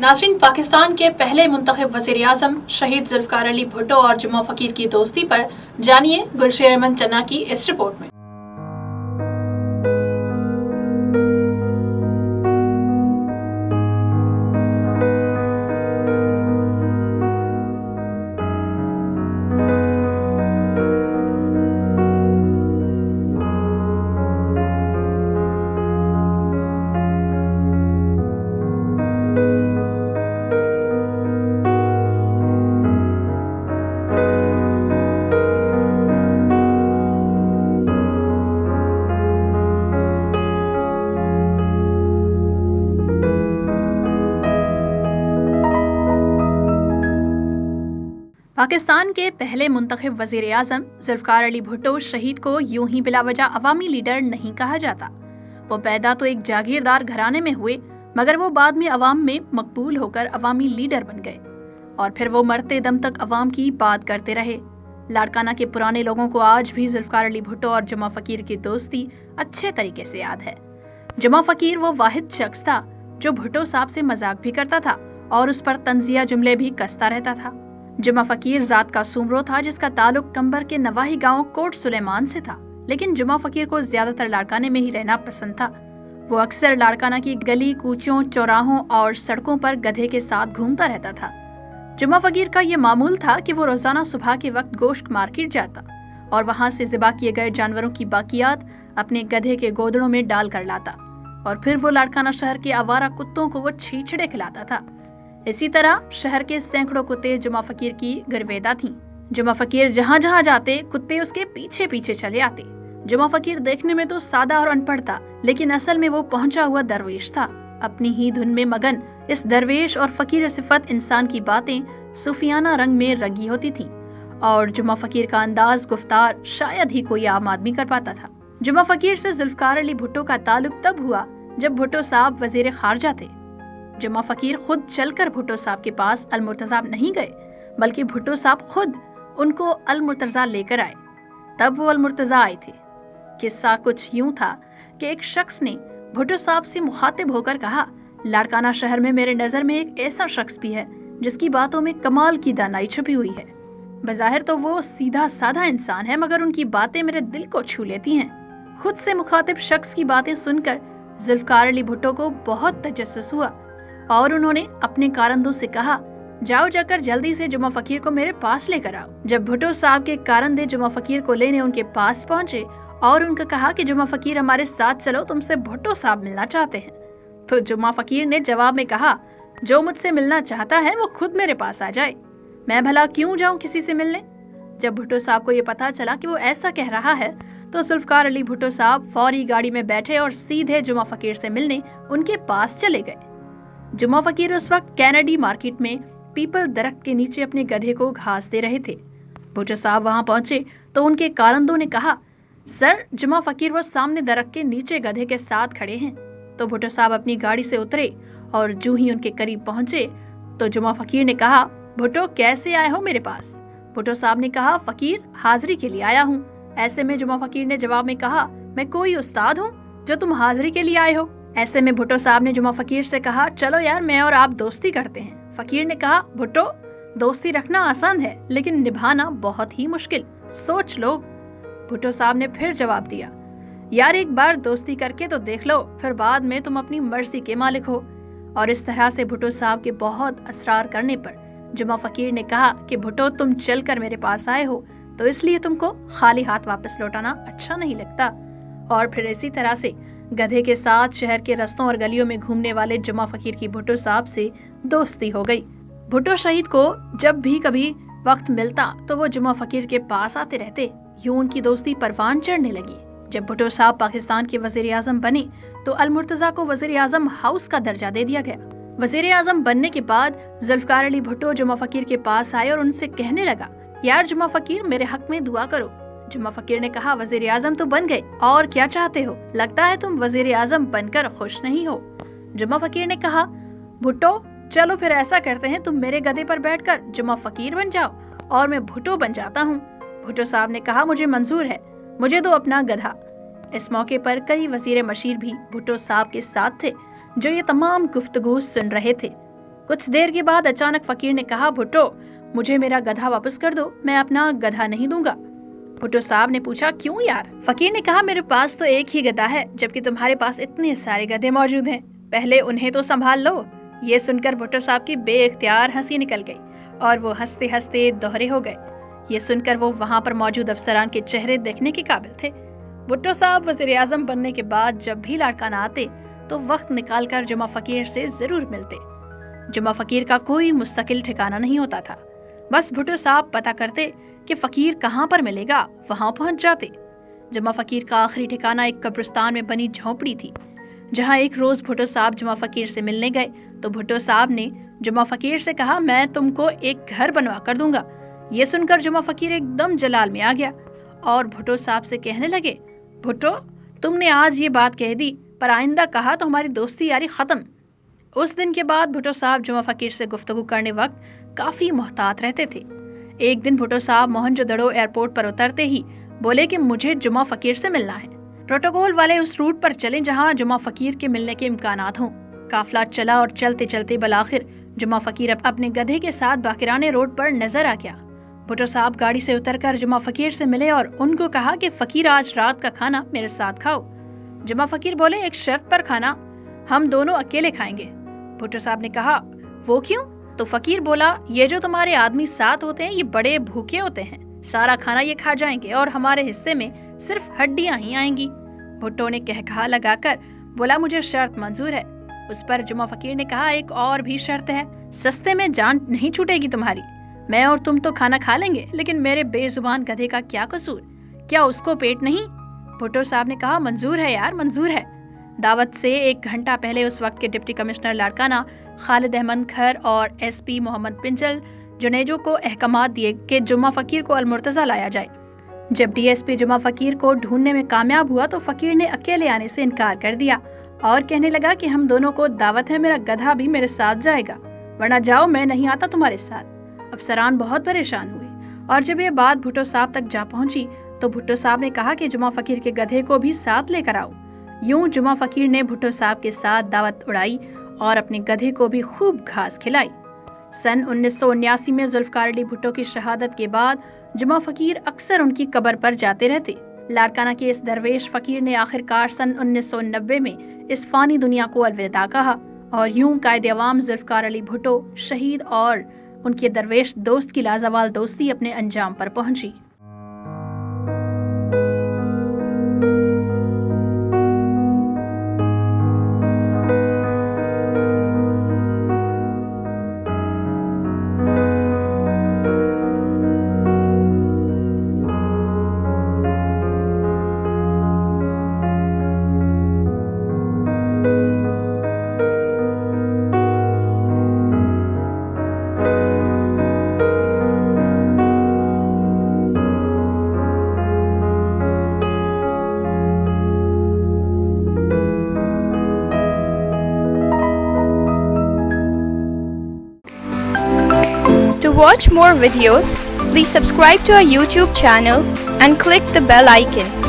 नाज़रीन, पाकिस्तान के पहले मुंतखब वज़ीर-ए-आज़म शहीद ज़ुल्फ़िकार अली भुट्टो और जुमा फ़कीर की दोस्ती पर जानिए गुलशेर अहमद चन्ना की इस रिपोर्ट में। पाकिस्तान के पहले मुंतखब वज़ीर-ए-आज़म ज़ुल्फ़िकार अली भुट्टो शहीद को यूं ही बिलावजह अवामी लीडर नहीं कहा जाता। वो पैदा तो एक जागीरदार घराने में हुए, मगर वो बाद में अवाम में मकबूल होकर अवामी लीडर बन गए और फिर वो मरते दम तक अवाम की बात करते रहे। लाड़काना के पुराने लोगों को आज भी ज़ुल्फ़िकार अली भुट्टो और जुमा फ़कीर की दोस्ती अच्छे तरीके से याद है। जुमा फ़कीर वो वाहिद शख्स था जो भुट्टो साहब से मजाक भी करता था और उस पर तंजिया जुमले भी कसता रहता था। जुमा फ़कीर ज़ात का सूमरो था जिसका ताल्लुक कंबर के नवाही गांव कोट सुलेमान से था, लेकिन जुमा फ़कीर को ज्यादातर लाड़काने में ही रहना पसंद था। वो अक्सर लाड़काना की गली कूचों, चौराहों और सड़कों पर गधे के साथ घूमता रहता था। जुमा फ़कीर का ये मामूल था कि वो रोजाना सुबह के वक्त गोश्त मार्केट जाता और वहां से ज़िबा किए गए जानवरों की बाकियात अपने गधे के गोदड़ों में डाल कर लाता और फिर वो लाड़काना शहर के आवारा कुत्तों को वो छीछड़े खिलाता था। इसी तरह शहर के सैकड़ों कुत्ते जुमा फ़कीर की गिरवेदा थीं। जुमा फ़कीर जहाँ जहाँ जाते कुत्ते उसके पीछे पीछे चले आते। जुमा फ़कीर देखने में तो सादा और अनपढ़ था, लेकिन असल में वो पहुंचा हुआ दरवेश था, अपनी ही धुन में मगन। इस दरवेश और फ़कीर सिफत इंसान की बातें सूफियाना रंग में रंगी होती थी और जुमा फ़कीर का अंदाज गुफ्तार शायद ही कोई आम आदमी कर पाता था। जुमा फ़कीर से ज़ुल्फ़िकार अली भुट्टो का ताल्लुक तब हुआ जब भुट्टो साहब वज़ीर ख़ारजा थे। जुमा फ़कीर खुद चलकर भुट्टो साहब के पास अल-मुर्तज़ा नहीं गए, बल्कि भुट्टो साहब खुद उनको अल-मुर्तज़ा लेकर आए। तब वो अल-मुर्तज़ा आए थे। किस्सा कुछ यूं था कि एक शख्स ने भुट्टो साहब से मुखातिब होकर कहा, लाड़काना शहर में मेरे नज़र में एक ऐसा शख्स भी है जिसकी बातों में कमाल की दानाई छुपी हुई है। बज़ाहिर तो वो सीधा साधा इंसान है, मगर उनकी बातें मेरे दिल को छू लेती हैं। खुद से मुखातिब शख्स की बातें सुनकर ज़ुल्फ़िकार अली भुट्टो को बहुत तजस्सुस हुआ और उन्होंने अपने कारंदों से कहा, जाओ जाकर जल्दी से जुमा फ़कीर को मेरे पास लेकर आओ। जब भुट्टो साहब के कारंदे जुमा फ़कीर को लेने उनके पास पहुंचे और उनका कहा कि जुमा फ़कीर हमारे साथ चलो, तुमसे भुट्टो साहब मिलना चाहते हैं, तो जुमा फ़कीर ने जवाब में कहा, जो मुझसे मिलना चाहता है वो खुद मेरे पास आ जाए, मैं भला क्यों जाऊं किसी से मिलने। जब भुट्टो साहब को ये पता चला कि वो ऐसा कह रहा है तो ज़ुल्फ़िकार अली भुट्टो साहब फौरी गाड़ी में बैठे और सीधे जुमा फ़कीर से मिलने उनके पास चले गए। जुमा फ़कीर उस वक्त कैनेडी मार्केट में पीपल दरख्त के नीचे अपने गधे को घास दे रहे थे। भुट्टो साहब वहां पहुंचे तो उनके कारंदों ने कहा, सर जुमा फ़कीर वो सामने दरख्त के नीचे गधे के साथ खड़े हैं। तो भुट्टो साहब अपनी गाड़ी से उतरे और जो ही उनके करीब पहुंचे तो जुमा फ़कीर ने कहा, भुट्टो कैसे आए हो मेरे पास। भुट्टो साहब ने कहा, फ़कीर हाजिरी के लिए आया हूँ। ऐसे में जुमा फ़कीर ने जवाब में कहा, मैं कोई उस्ताद हूँ जो तुम हाजिरी के लिए आए हो। ऐसे में भुट्टो साहब ने जुमा फ़कीर से कहा, चलो यार मैं और आप दोस्ती करते हैं। फ़कीर ने कहा, भुट्टो दोस्ती रखना आसान है लेकिन निभाना बहुत ही मुश्किल, सोच लो। भुट्टो साहब ने फिर जवाब दिया, यार एक बार दोस्ती करके तो देख लो, फिर बाद में तुम अपनी मर्जी के मालिक हो। और इस तरह से भुट्टो साहब के बहुत असरार करने पर जुमा फ़कीर ने कहा कि भुट्टो तुम चलकर मेरे पास आए हो तो इसलिए तुमको खाली हाथ वापस लौटाना अच्छा नहीं लगता। और फिर इसी तरह से गधे के साथ शहर के रस्तों और गलियों में घूमने वाले जुमा फ़कीर की भुट्टो साहब से दोस्ती हो गई। भुट्टो शहीद को जब भी कभी वक्त मिलता तो वो जुमा फ़कीर के पास आते रहते। यूं उनकी दोस्ती परवान चढ़ने लगी। जब भुट्टो साहब पाकिस्तान के वज़ीर-ए-आज़म बने तो अल-मुर्तज़ा को वज़ीर-ए-आज़म हाउस का दर्जा दे दिया गया। वज़ीर-ए-आज़म बनने के बाद ज़ुल्फ़िकार अली भुट्टो जुमा फ़कीर के पास आए और उनसे कहने लगा, यार जुमा फ़कीर मेरे हक में दुआ करो। जुमा फ़कीर ने कहा, वज़ीर-ए-आज़म तो बन गए, और क्या चाहते हो, लगता है तुम वज़ीर-ए-आज़म बनकर खुश नहीं हो। जुमा फ़कीर ने कहा, भुट्टो चलो फिर ऐसा करते हैं, तुम मेरे गधे पर बैठकर जुमा फ़कीर बन जाओ और मैं भुट्टो बन जाता हूँ। भुट्टो साहब ने कहा, मुझे मंजूर है, मुझे दो अपना गधा। इस मौके पर कई वज़ीर मशीर भी भुट्टो साहब के साथ थे जो ये तमाम गुफ्तगू सुन रहे थे। कुछ देर के बाद अचानक फकीर ने कहा, भुट्टो मुझे मेरा गधा वापस कर दो, मैं अपना गधा नहीं दूंगा। भुट्टो साहब ने पूछा, क्यों यार? फकीर ने कहा, मेरे पास तो एक ही गधा है, जबकि तुम्हारे पास इतने सारे गधे मौजूद हैं, पहले उन्हें तो संभाल लो। ये सुनकर भुट्टो साहब की बेइख्तियार हंसी निकल गई और वो हंसते हंसते दोहरे हो गए। ये सुनकर वो वहां पर मौजूद अफसरान के चेहरे देखने के काबिल थे। भुट्टो साहब वज़ीर आज़म बनने के बाद जब भी लाड़काना आते तो वक्त निकालकर जुमा फकीर से जरूर मिलते। जुमा फकीर का कोई मुस्तकिल ठिकाना नहीं होता था, बस भुट्टो साहब पता करते कि फकीर कहाँ पर मिलेगा, वहां पहुंच जाते। जुमा फकीर का आखिरी ठिकाना एक कब्रिस्तान में बनी झोपड़ी थी, जहां एक रोज भुट्टो साहब जुमा फकीर से मिलने गए तो भुट्टो साहब ने जुमा फकीर से कहा, मैं तुमको एक घर बनवा कर दूंगा। ये सुनकर जुमा फकीर एकदम जलाल में आ गया और भुट्टो साहब से कहने लगे, भुट्टो तुमने आज ये बात कह दी, पर आइंदा कहा तो हमारी दोस्ती यारी खत्म। उस दिन के बाद भुट्टो साहब जुमा फकीर से गुफ्तगू करने वक्त काफी मोहतात रहते थे। एक दिन भुट्टो साहब मोहनजोदड़ो एयरपोर्ट पर उतरते ही बोले कि मुझे जुमा फकीर से मिलना है। प्रोटोकॉल वाले उस रूट पर चले जहां जुमा फकीर के मिलने के इम्कानात हों। काफिला चला और चलते चलते बलाखिर जुमा फकीर अपने गधे के साथ बाकिराने रोड पर नजर आ गया। भुट्टो साहब गाड़ी से उतरकर जुमा फकीर से मिले और उनको कहा कि फकीर आज रात का खाना मेरे साथ खाओ। जुमा फकीर बोले, एक शर्त पर खाना, हम दोनों अकेले खाएंगे। भुट्टो साहब ने कहा, वो क्यों? तो फकीर बोला, ये जो तुम्हारे आदमी साथ होते हैं ये बड़े भूखे होते हैं, सारा खाना ये खा जाएंगे और हमारे हिस्से में सिर्फ हड्डियां ही आएंगी। भुट्टो ने कहकहा लगाकर बोला, मुझे शर्त मंजूर है। उस पर जुमा फकीर ने कहा, एक और भी शर्त है, सस्ते में जान नहीं छूटेगी तुम्हारी। मैं और तुम तो खाना खा लेंगे, लेकिन मेरे बेजुबान गधे का क्या कसूर, क्या उसको पेट नहीं? भुट्टो साहब ने कहा, मंजूर है यार, मंजूर है। दावत से 1 घंटा पहले उस वक्त के डिप्टी कमिश्नर लाड़काना खालिद अहमद खर और एसपी मोहम्मद पिंचल जुनेजो को अहकामात दिए कि जुमा फकीर को अलमुर्तजा लाया जाए। जब डीएसपी जुमा फकीर को ढूंढने में कामयाब हुआ तो फकीर ने अकेले आने से इनकार कर दिया और कहने लगा कि हम दोनों को दावत है, मेरा गधा भी मेरे साथ जाएगा, वरना जाओ, मैं नहीं आता तुम्हारे साथ। अफसरान बहुत परेशान हुए और जब ये बात भुट्टो साहब तक जा पहुंची तो भुट्टो साहब ने कहा कि जुमा फकीर के गधे को भी साथ लेकर आओ। यूं जुमा फकीर ने भुट्टो साहब के साथ दावत उड़ाई और अपने गधे को भी खूब घास खिलाई। सन 1979 में जुल्फकार अली भुट्टो की शहादत के बाद जुमा फकीर अक्सर उनकी कब्र पर जाते रहते। लाड़काना के इस दरवेश फकीर ने आखिरकार सन 1990 में इस फानी दुनिया को अलविदा कहा और यूं कायदे अवाम जुल्फकार अली भुट्टो शहीद और उनके दरवेश दोस्त की लाजवाल दोस्ती अपने अंजाम पर पहुंची। To watch more videos, please subscribe to our YouTube channel and click the bell icon.